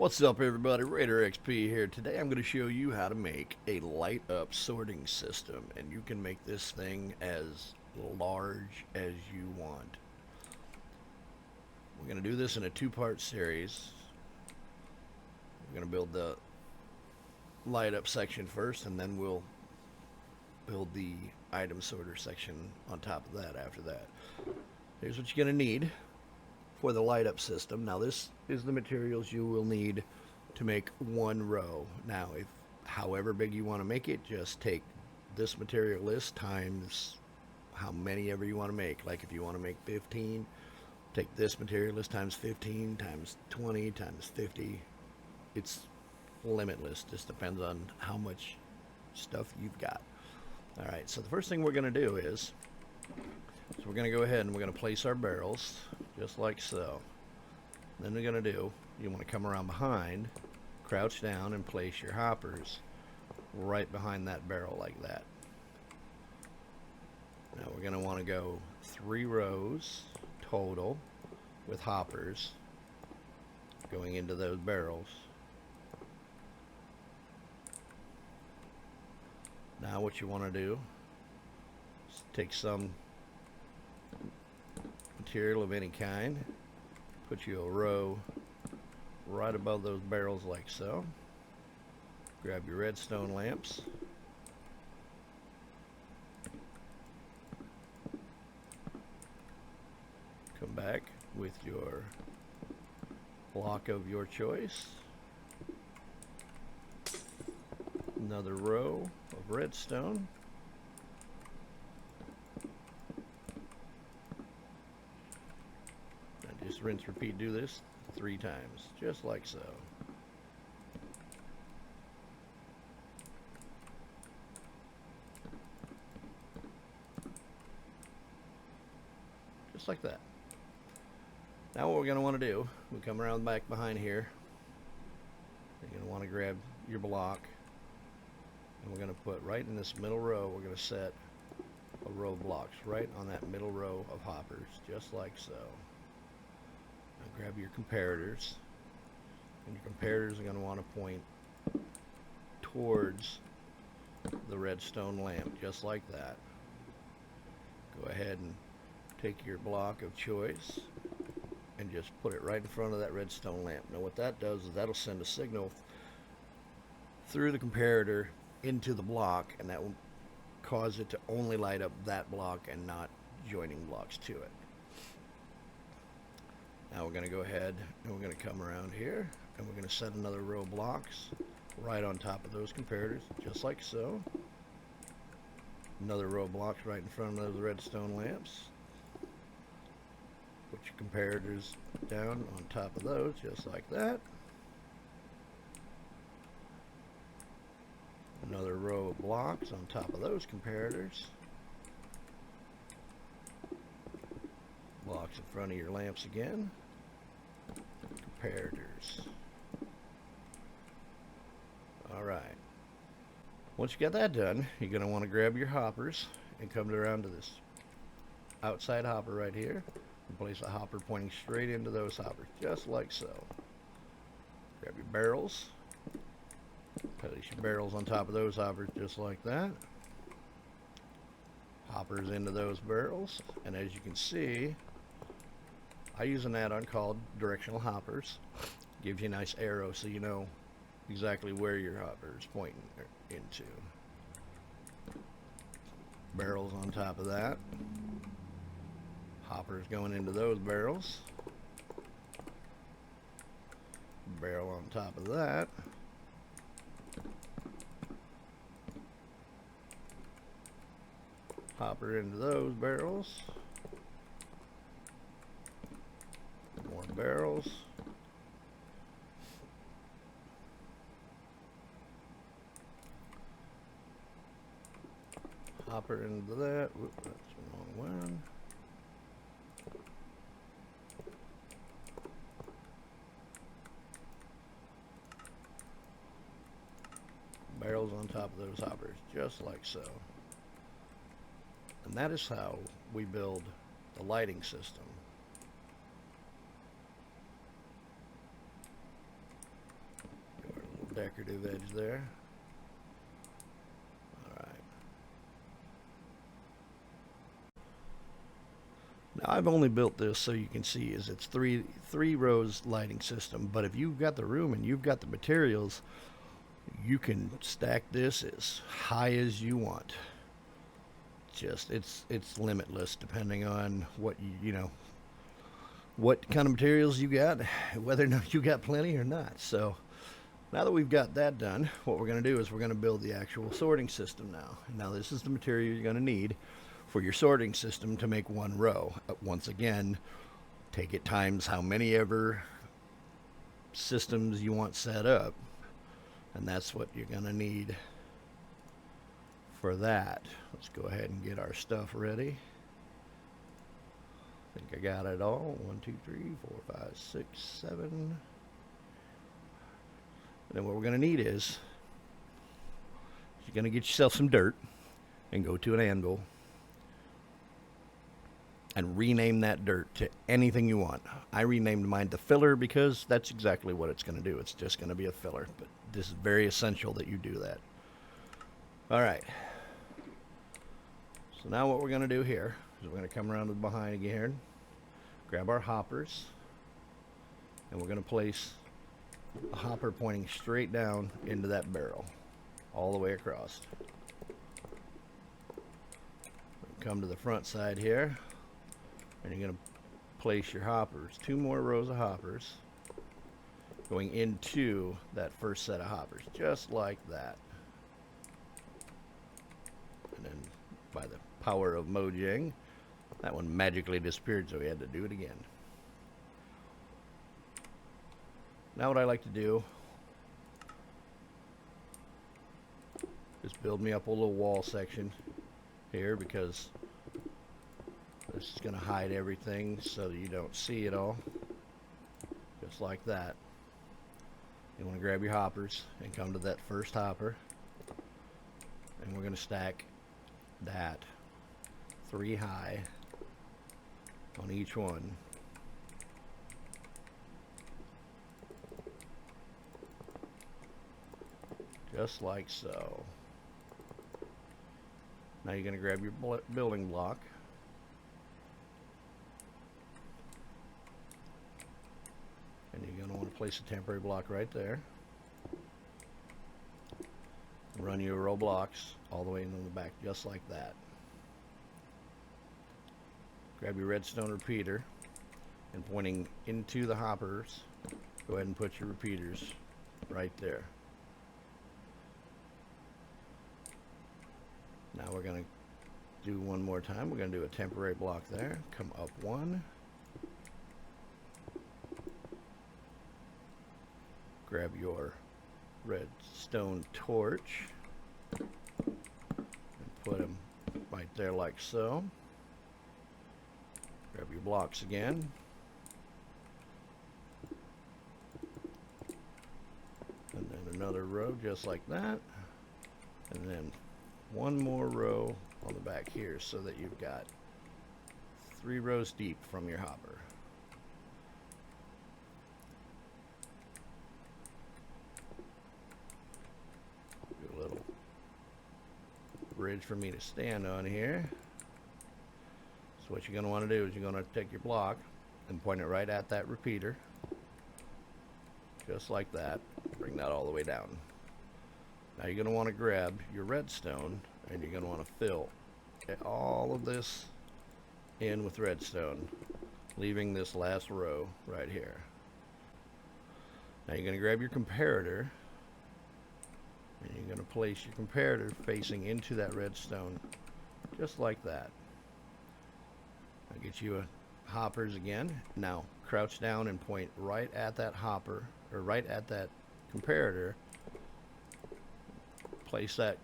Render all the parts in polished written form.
What's up, everybody? Raider XP here. Today I'm going to show you how to make a light up sorting system, and you can make this thing as large as you want. We're going to do this in a two-part series. We're going to build the light up section first, and then we'll build the item sorter section on top of that after that. Here's what you're going to need for the light up system. Now this is the materials you will need to make one row. Now if however big you want to make it, just take this material list times how many ever you want to make. Like if you want to make 15, take this material list times 15 times 20 times 50. It's limitless, just depends on how much stuff you've got. Alright, so the first thing we're going to do is we're going to go ahead and we're going to place our barrels just like so. Then we're going to do, you want to come around behind, crouch down, and place your hoppers right behind that barrel like that. Now we're going to want to go 3 rows total with hoppers going into those barrels. Now what you want to do is take some material of any kind, put you a row right above those barrels like so. Grab your redstone lamps, come back with your block of your choice, another row of redstone, just rinse, repeat, do this 3 times, just like so. Just like that. Now what we're going to want to do, we come around back behind here. You're going to want to grab your block, and we're going to put right in this middle row, we're going to set a row of blocks right on that middle row of hoppers, just like so. Grab your comparators, and your comparators are going to want to point towards the redstone lamp, just like that. Go ahead and take your block of choice and just put it right in front of that redstone lamp. Now what that does is that'll send a signal through the comparator into the block, and that will cause it to only light up that block and not joining blocks to it. Now we're going to go ahead and we're going to come around here and we're going to set another row of blocks right on top of those comparators, just like so. Another row of blocks right in front of those redstone lamps. Put your comparators down on top of those, just like that. Another row of blocks on top of those comparators. Blocks in front of your lamps again. Comparators. Alright. Once you get that done, you're going to want to grab your hoppers and come around to this outside hopper right here and place a hopper pointing straight into those hoppers, just like so. Grab your barrels. Place your barrels on top of those hoppers, just like that. Hoppers into those barrels, and as you can see, I use an add-on called Directional Hoppers. Gives you a nice arrow so you know exactly where your hopper is pointing into. Barrels on top of that. Hoppers going into those barrels. Barrel on top of that. Hopper into those barrels. More barrels. Hopper into that. Whoop, that's the wrong one. Barrels on top of those hoppers, just like so. And that is how we build the lighting system. decorative edge there. Alright. Now I've only built this so you can see is it's three rows lighting system, but if you've got the room and you've got the materials, you can stack this as high as you want. Just it's limitless depending on what you know what kind of materials you got, whether or not you got plenty or not. So now that we've got that done, what we're going to do is we're going to build the actual sorting system now. Now this is the material you're going to need for your sorting system to make one row. Once again, take it times how many ever systems you want set up, and that's what you're going to need for that. Let's go ahead and get our stuff ready. I think I got it all. 1, 2, 3, 4, 5, 6, 7. And then what we're going to need is you're going to get yourself some dirt and go to an anvil and rename that dirt to anything you want. I renamed mine to filler because that's exactly what it's going to do. It's just going to be a filler, but this is very essential that you do that. All right. So now what we're going to do here is we're going to come around to the behind again, grab our hoppers, and we're going to place a hopper pointing straight down into that barrel, all the way across. Come to the front side here, and you're going to place your hoppers, 2 more rows of hoppers, going into that first set of hoppers, just like that. And then by the power of Mojang, that one magically disappeared, so we had to do it again. Now what I like to do is build me up a little wall section here, because this is going to hide everything so that you don't see it all. Just like that. You want to grab your hoppers and come to that first hopper, and we're going to stack that 3 high on each one. Just like so. Now you're going to grab your building block, and you're going to want to place a temporary block right there. Run your row blocks all the way into the back, just like that. Grab your redstone repeater, and pointing into the hoppers, go ahead and put your repeaters right there. Now we're going to do one more time. We're going to do a temporary block there. Come up 1. Grab your redstone torch and put them right there like so. Grab your blocks again. And then another row just like that. And then one more row on the back here, so that you've got 3 rows deep from your hopper. Do a little bridge for me to stand on here. So what you're going to want to do is you're going to take your block and point it right at that repeater, just like that. Bring that all the way down. Now you're going to want to grab your redstone, and you're going to want to fill all of this in with redstone, leaving this last row right here. Now you're going to grab your comparator, and you're going to place your comparator facing into that redstone, just like that. I'll get you a hoppers again. Now crouch down and point right at that hopper, or right at that comparator. Place that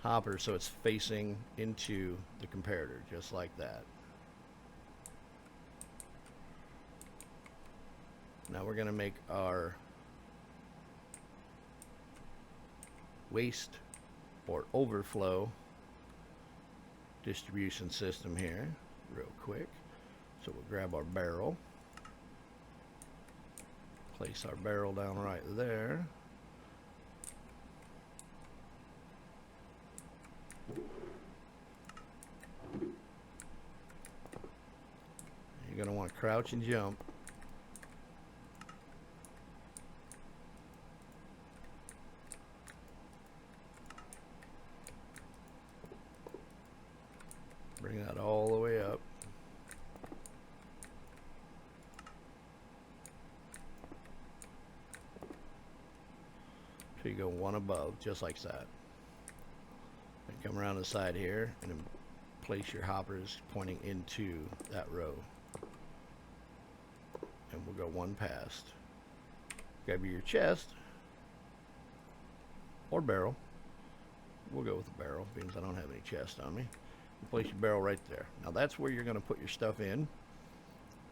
hopper so it's facing into the comparator, just like that. Now we're going to make our waste or overflow distribution system here real quick. So we'll grab our barrel, place our barrel down right there. crouch and jump. Bring that all the way up. So you go one above, just like that. And come around the side here and then place your hoppers pointing into that row. And we'll go one past. Grab your chest or barrel. We'll go with the barrel because I don't have any chest on me. You place your barrel right there. Now that's where you're going to put your stuff in,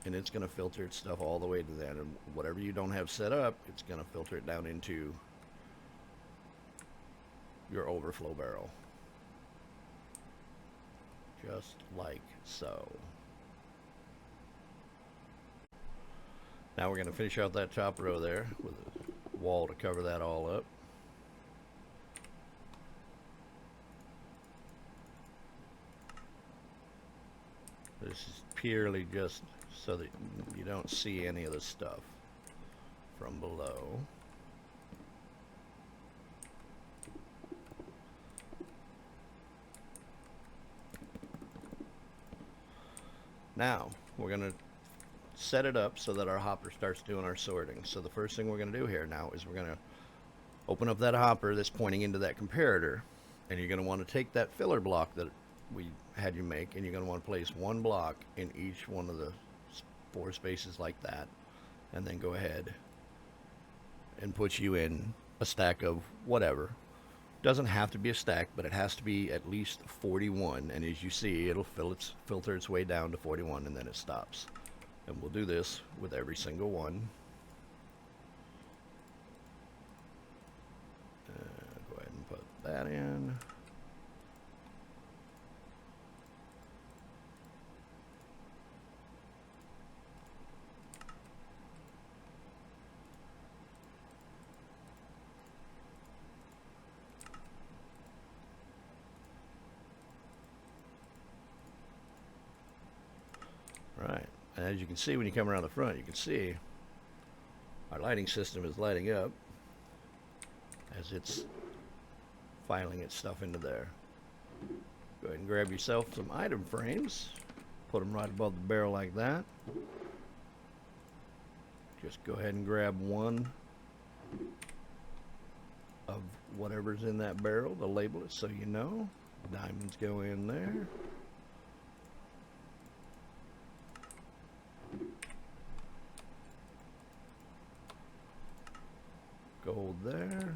and it's going to filter its stuff all the way to that. And whatever you don't have set up, it's going to filter it down into your overflow barrel. Just like so. Now we're going to finish out that top row there with a wall to cover that all up. This is purely just so that you don't see any of the stuff from below. Now we're going to set it up so that our hopper starts doing our sorting. So the first thing we're going to do here now is we're going to open up that hopper that's pointing into that comparator, and you're going to want to take that filler block that we had you make, and you're going to want to place one block in each one of the 4 spaces like that, and then go ahead and put you in a stack of whatever. Doesn't have to be a stack, but it has to be at least 41, and as you see, it'll filter its way down to 41, and then it stops. And we'll do this with every single one. Go ahead and put that in. Right. And as you can see, when you come around the front, you can see our lighting system is lighting up as it's filing its stuff into there. Go ahead and grab yourself some item frames. Put them right above the barrel like that. Just go ahead and grab one of whatever's in that barrel to label it so you know. Diamonds go in there. Gold there.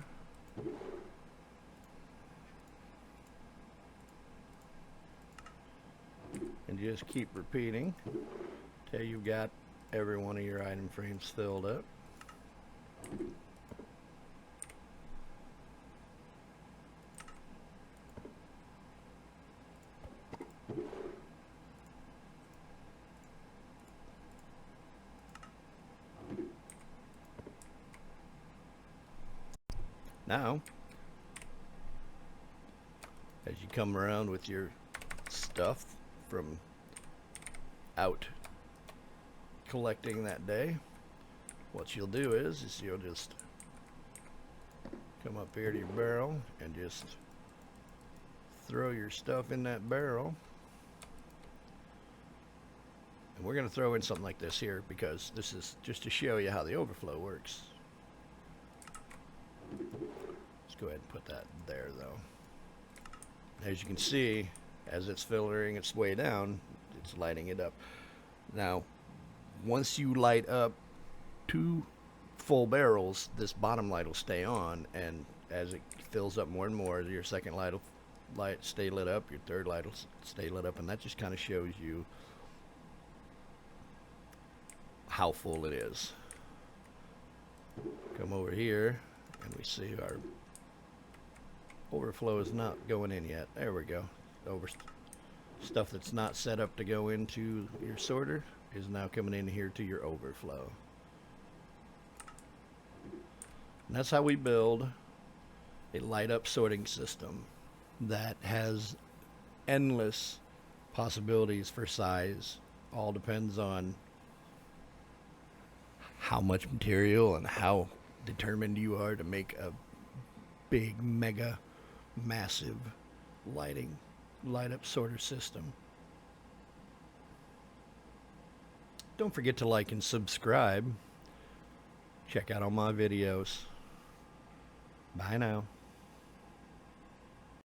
And just keep repeating till you've got every one of your item frames filled up. Now, as you come around with your stuff from out collecting that day, what you'll do is you'll just come up here to your barrel and just throw your stuff in that barrel. And we're going to throw in something like this here because this is just to show you how the overflow works. Let's go ahead and put that there though. As you can see, as it's filtering its way down, it's lighting it up. Now, once you light up 2 full barrels, this bottom light will stay on, and as it fills up more and more, your second light will stay lit up, your third light will stay lit up, and that just kind of shows you how full it is. Come over here, and we see our overflow is not going in yet. There we go. Stuff that's not set up to go into your sorter is now coming in here to your overflow. And that's how we build a light up sorting system that has endless possibilities for size. All depends on how much material and how determined you are to make a big, mega, massive light up sorter system. Don't forget to like and subscribe. Check out all my videos. Bye now.